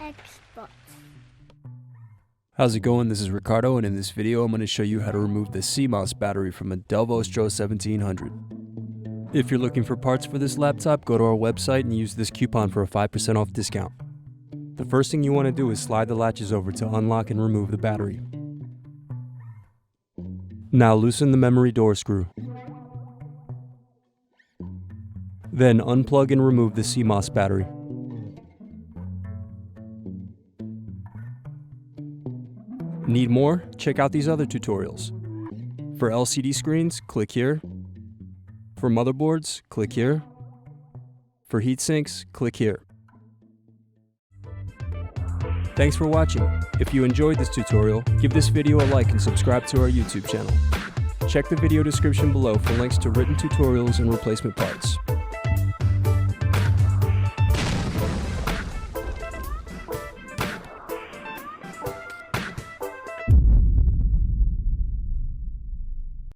Xbox. How's it going? This is Ricardo, and in this video I'm going to show you how to remove the CMOS battery from a Dell Vostro 1700. If you're looking for parts for this laptop, go to our website and use this coupon for a 5% off discount. The first thing you want to do is slide the latches over to unlock and remove the battery. Now loosen the memory door screw. Then unplug and remove the CMOS battery. Need more? Check out these other tutorials. For LCD screens, click here. For motherboards, click here. For heatsinks, click here. Thanks for watching. If you enjoyed this tutorial, give this video a like and subscribe to our YouTube channel. Check the video description below for links to written tutorials and replacement parts.